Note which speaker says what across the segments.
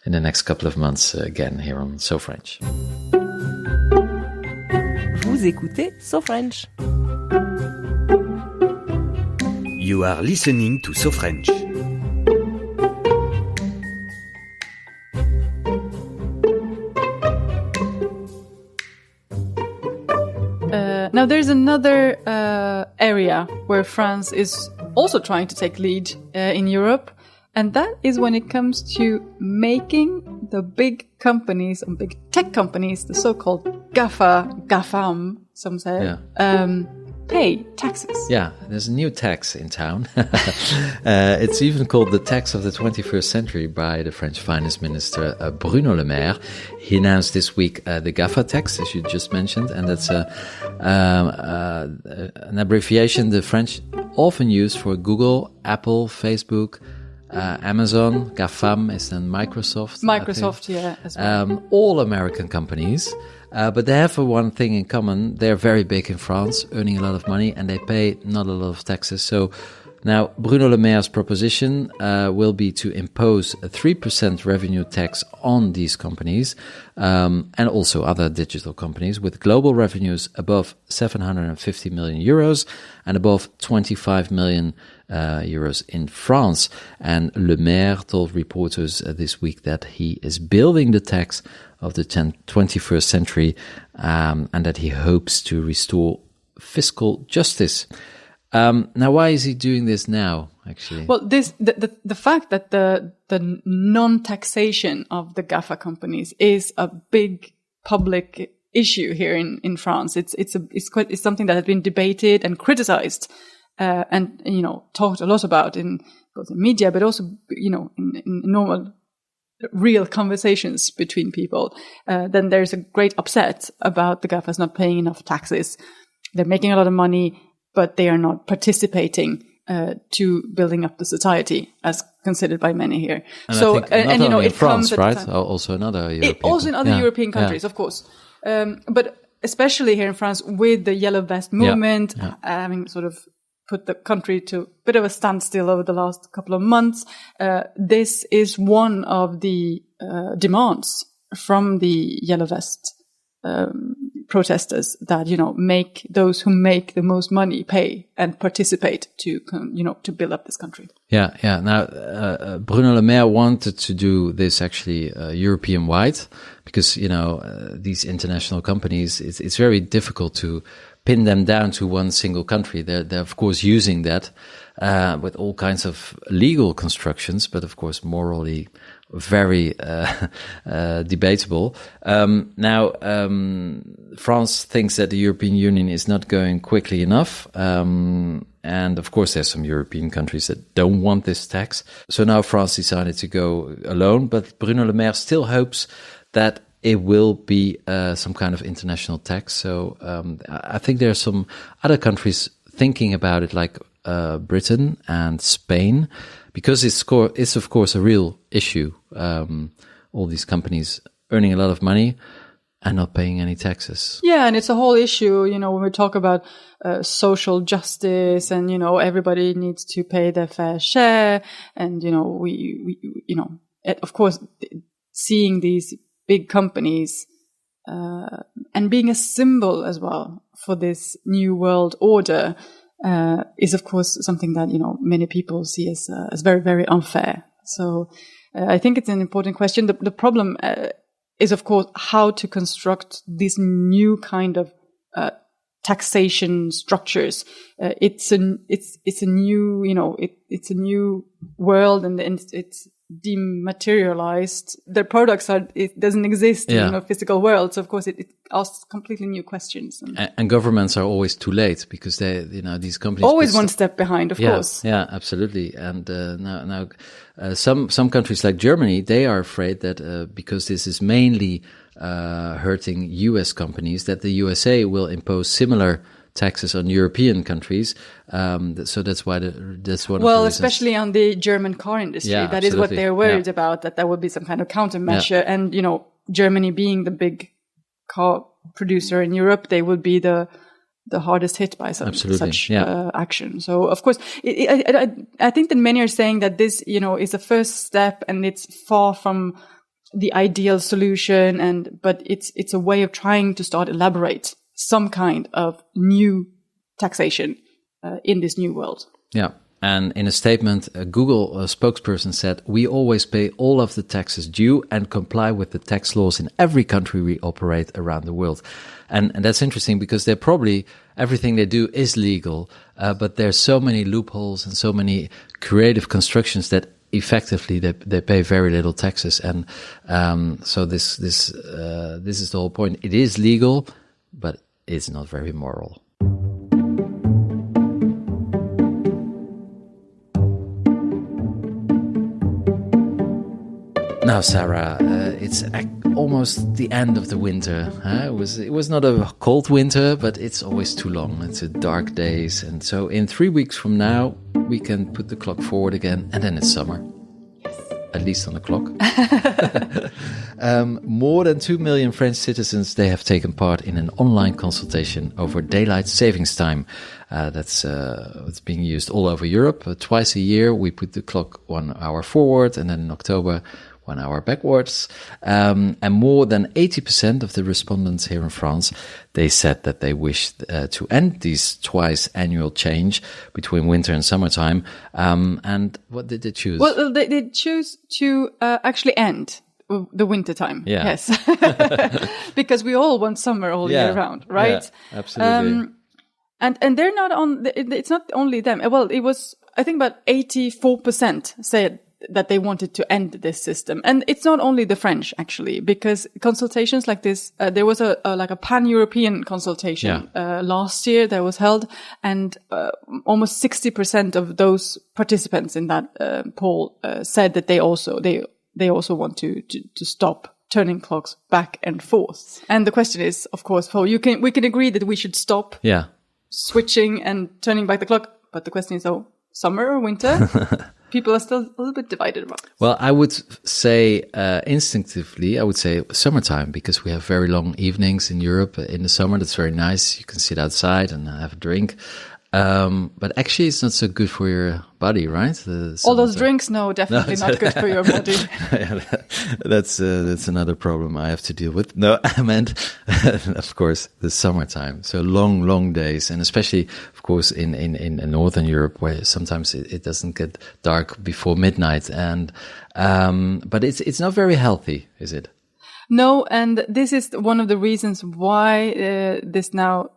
Speaker 1: in the next couple of months again here on So French.
Speaker 2: Vous écoutez So French.
Speaker 3: You are listening to So French.
Speaker 4: Now, there's another area where France is also trying to take lead in Europe, and that is when it comes to making the big companies and big tech companies, the so-called GAFAM, some say, pay taxes.
Speaker 1: Yeah, there's a new tax in town. It's even called the tax of the 21st century by the French finance minister Bruno Le Maire. He announced this week the GAFA tax, as you just mentioned, and that's an abbreviation the French often use for Google, Apple, Facebook, Amazon. GAFAM is then Microsoft.
Speaker 4: Microsoft, yeah, as well.
Speaker 1: All American companies. But they have one thing in common. They're very big in France, earning a lot of money, and they pay not a lot of taxes. So now Bruno Le Maire's proposition will be to impose a 3% revenue tax on these companies and also other digital companies with global revenues above 750 million euros and above 25 million euros in France. And Le Maire told reporters this week that he is building the tax of the 21st century, and that he hopes to restore fiscal justice. Now, why is he doing this now, actually?
Speaker 4: Well, the fact that the non-taxation of the GAFA companies is a big public issue here in France. It's something that has been debated and criticized, and talked a lot about in both the media, but also in normal real conversations between people. Then there's a great upset about the GAFAs not paying enough taxes. They're making a lot of money, but they are not participating to building up the society as considered by many here.
Speaker 1: And so, it France, comes right? Also in other
Speaker 4: European countries, of course. But especially here in France, with the Yellow Vest movement, having sort of put the country to a bit of a standstill over the last couple of months. This is one of the demands from the Yellow Vest protesters that, make those who make the most money pay and participate to build up this country.
Speaker 1: Yeah. Now, Bruno Le Maire wanted to do this actually European-wide because, these international companies, it's very difficult to pin them down to one single country. They're of course using that with all kinds of legal constructions, but of course morally very debatable. Now, France thinks that the European Union is not going quickly enough, and of course there's some European countries that don't want this tax. So now France decided to go alone, but Bruno Le Maire still hopes that it will be some kind of international tax. So I think there are some other countries thinking about it, like Britain and Spain, because it's of course a real issue. All these companies earning a lot of money and not paying any taxes.
Speaker 4: Yeah, and it's a whole issue, when we talk about social justice and, everybody needs to pay their fair share. And, we of course, seeing these big companies, and being a symbol as well for this new world order, is of course something that, many people see as very, very unfair. So, I think it's an important question. The problem, is of course how to construct this new kind of, taxation structures. It's a new, it's a new world and it's dematerialized. The products it doesn't exist in a physical world. So of course it asks completely new questions.
Speaker 1: And governments are always too late because these companies
Speaker 4: always one step behind, of course.
Speaker 1: Yeah, absolutely. And now some countries like Germany, they are afraid that because this is mainly hurting US companies, that the USA will impose similar taxes on European countries. So that's why that's one of the reasons.
Speaker 4: Especially on the German car industry.
Speaker 1: Yeah,
Speaker 4: that is what they're worried about, that there would be some kind of countermeasure. Yeah. And, Germany being the big car producer in Europe, they would be the hardest hit by such action. So, of course, I think that many are saying that this, is a first step and it's far from the ideal solution, but it's a way of trying to start elaborate some kind of new taxation in this new world.
Speaker 1: Yeah. And in a statement, a Google spokesperson said, "We always pay all of the taxes due and comply with the tax laws in every country we operate around the world." And that's interesting because they're probably, everything they do is legal, but there's so many loopholes and so many creative constructions that effectively they pay very little taxes. And so this is the whole point. It is legal, but it's not very moral. Now, Sarah, it's almost the end of the winter. Huh? It was not a cold winter, but it's always too long. It's a dark days. And so in 3 weeks from now, we can put the clock forward again, and then it's summer. Yes. At least on the clock. More than 2 million French citizens, they have taken part in an online consultation over daylight savings time. That's it's being used all over Europe. Twice a year, we put the clock 1 hour forward, and then in October, 1 hour backwards. And more than 80% of the respondents here in France, they said that they wish to end these twice annual change between winter and summertime. And what did they choose?
Speaker 4: Well, they choose to actually end the winter time.
Speaker 1: Yeah.
Speaker 4: Yes. Because we all want summer all year round, right?
Speaker 1: Yeah, absolutely.
Speaker 4: And they're not on, it's not only them. Well, it was, I think about 84% said that they wanted to end this system. And it's not only the French, actually, because consultations like this, there was a pan-European consultation last year that was held, and almost 60% of those participants in that poll said that they also want to stop turning clocks back and forth. And the question is, of course, we can agree that we should stop switching and turning back the clock, but the question is, summer or winter? People are still a little bit divided about it.
Speaker 1: Well, I would say instinctively, I would say summertime, because we have very long evenings in Europe in the summer. That's very nice. You can sit outside and have a drink. But actually, it's not so good for your body, right?
Speaker 4: All those drinks, definitely not good for your body.
Speaker 1: That's another problem I have to deal with. No, I meant, of course, the summertime. So long days, and especially, of course, in Northern Europe, where sometimes it doesn't get dark before midnight. And but it's not very healthy, is it?
Speaker 4: No, and this is one of the reasons why this now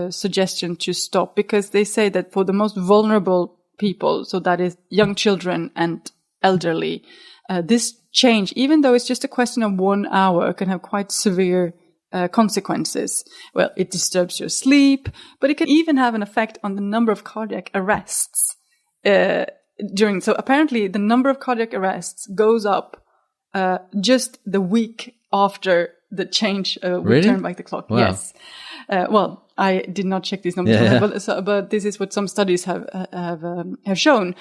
Speaker 4: suggestion to stop, because they say that for the most vulnerable people, so that is young children and elderly, this change, even though it's just a question of 1 hour, can have quite severe consequences. Well, it disturbs your sleep, but it can even have an effect on the number of cardiac arrests so apparently the number of cardiac arrests goes up just the week after the change we turn back the clock.
Speaker 1: Wow.
Speaker 4: Yes. Well, I did not check these numbers, but this is what some studies have shown.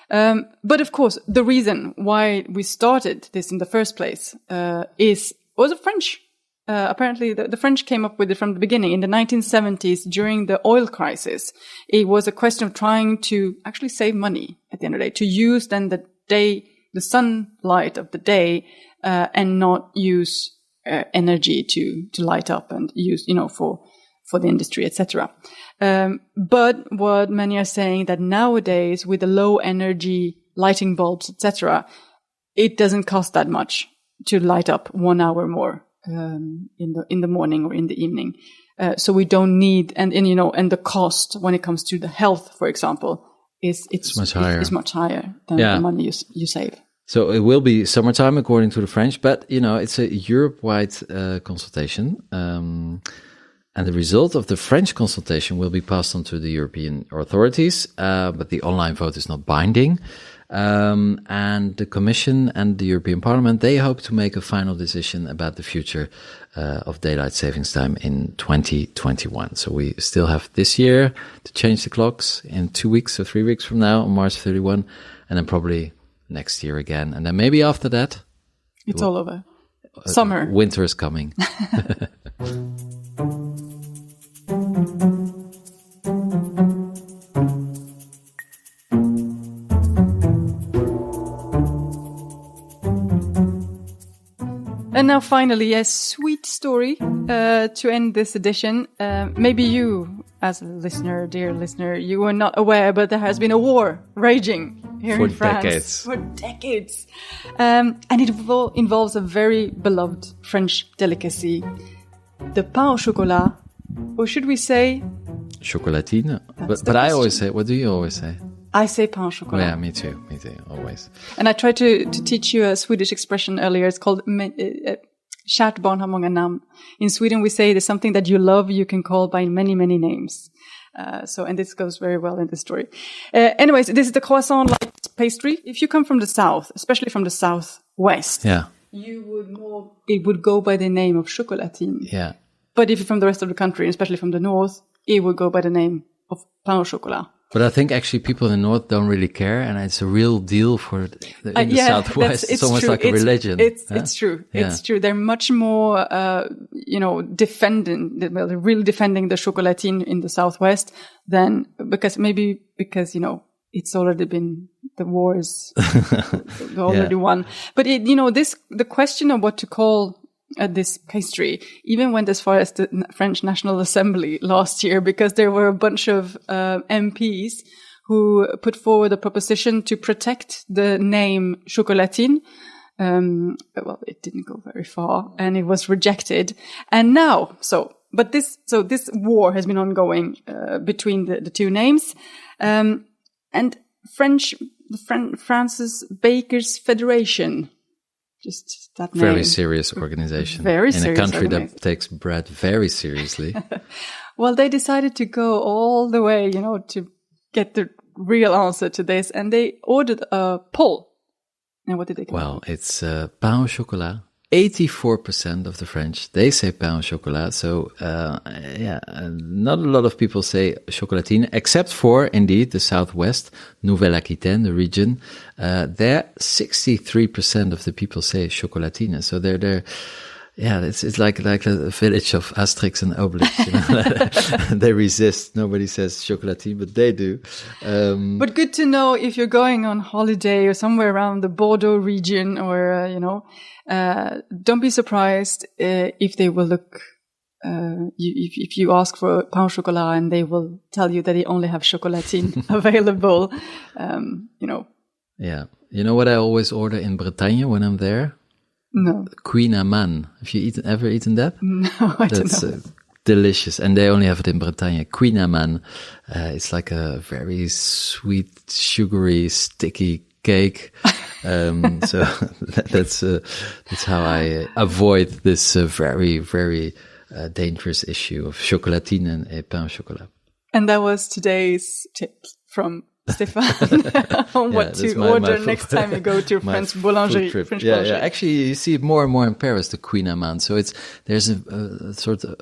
Speaker 4: But of course, the reason why we started this in the first place was a French. Apparently, the French came up with it from the beginning in the 1970s during the oil crisis. It was a question of trying to actually save money at the end of the day, to use then the sunlight of the day, and not use energy to light up and use, for the industry, etc. But what many are saying that nowadays, with the low energy lighting bulbs, etc., it doesn't cost that much to light up 1 hour more in the morning or in the evening. So we don't need, and the cost when it comes to the health, for example, it's much higher. It's much higher than the money you save.
Speaker 1: So it will be summertime, according to the French, but, it's a Europe-wide consultation. And the result of the French consultation will be passed on to the European authorities, but the online vote is not binding. And the Commission and the European Parliament, they hope to make a final decision about the future of daylight savings time in 2021. So we still have this year to change the clocks in 2 weeks or 3 weeks from now, on March 31, and then probably next year again. And then maybe after that,
Speaker 4: it's all over. Summer.
Speaker 1: Winter is coming.
Speaker 4: And now finally, a sweet story to end this edition. Maybe you, as a listener, dear listener, you were not aware, but there has been a war raging here in France. For decades. And it involves a very beloved French delicacy, the pain au chocolat, or should we say...
Speaker 1: Chocolatine. But I always say, what do you always say?
Speaker 4: I say pain au chocolat.
Speaker 1: Yeah, me too, always.
Speaker 4: And I tried to teach you a Swedish expression earlier. It's called kärt barn har många namn. In Sweden, we say there's something that you love, you can call by many, many names. And this goes very well in this story. Anyways, this is the croissant-like pastry. If you come from the south, especially from the southwest, it would go by the name of chocolatine.
Speaker 1: Yeah.
Speaker 4: But if you're from the rest of the country, especially from the north, it would go by the name of pain au chocolat.
Speaker 1: But I think actually people in the north don't really care, and it's a real deal for the southwest. It's almost
Speaker 4: true.
Speaker 1: like a religion.
Speaker 4: It's true. Yeah. It's true. They're much more, defending the chocolatine in the southwest than because it's already been, the war is already won. But the question of what to call this pastry even went as far as the French National Assembly last year, because there were a bunch of MPs who put forward a proposition to protect the name chocolatine. Well, it didn't go very far and it was rejected. And now, this war has been ongoing between the two names. And France's Bakers Federation, just that name.
Speaker 1: Very serious organization.
Speaker 4: Very serious
Speaker 1: in a country
Speaker 4: organization
Speaker 1: that takes bread very seriously.
Speaker 4: Well, they decided to go all the way, to get the real answer to this, and they ordered a poll. And what did they come
Speaker 1: Well, it's pain au chocolat. 84% of the French, they say pain au chocolat. So, not a lot of people say chocolatine, except for, indeed, the Southwest, Nouvelle-Aquitaine, the region. There, 63% of the people say chocolatine. So they're it's like a village of Asterix and Obelix, They resist. Nobody says chocolatine, but they do.
Speaker 4: But good to know if you're going on holiday or somewhere around the Bordeaux region or, don't be surprised if they will look, if you ask for pain au chocolat and they will tell you that they only have chocolatine available,
Speaker 1: Yeah. You know what I always order in Bretagne when I'm there?
Speaker 4: No.
Speaker 1: Queen Amman. Have you ever eaten that?
Speaker 4: No, I don't know.
Speaker 1: That's delicious. And they only have it in Bretagne. Queen Amman. It's like a very sweet, sugary, sticky cake. So that's how I avoid this very, very dangerous issue of chocolatine and pain au chocolat.
Speaker 4: And that was today's tip from Stéphane on what to order next time you go to French boulangerie.
Speaker 1: Yeah. Actually, you see it more and more in Paris, the Queen Amman. So there's a sort of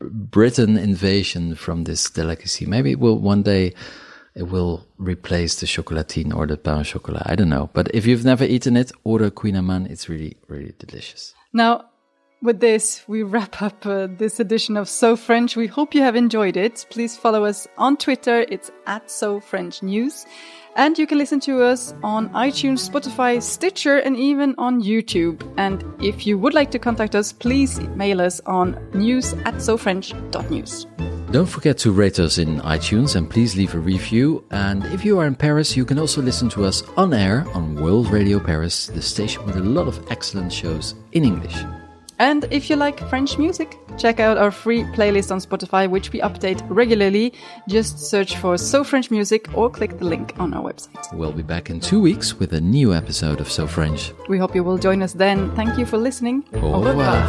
Speaker 1: Britain invasion from this delicacy. Maybe one day it will replace the chocolatine or the pain au chocolat. I don't know. But if you've never eaten it, order Queen Amman. It's really, really delicious.
Speaker 4: Now, with this, we wrap up this edition of So French. We hope you have enjoyed it. Please follow us on Twitter. It's @SoFrenchNews. And you can listen to us on iTunes, Spotify, Stitcher, and even on YouTube. And if you would like to contact us, please mail us on news@sofrench.news.
Speaker 1: Don't forget to rate us in iTunes and please leave a review. And if you are in Paris, you can also listen to us on air on World Radio Paris, the station with a lot of excellent shows in English.
Speaker 4: And if you like French music, check out our free playlist on Spotify, which we update regularly. Just search for So French Music or click the link on our website.
Speaker 1: We'll be back in 2 weeks with a new episode of So French.
Speaker 4: We hope you will join us then. Thank you for listening.
Speaker 1: Au revoir.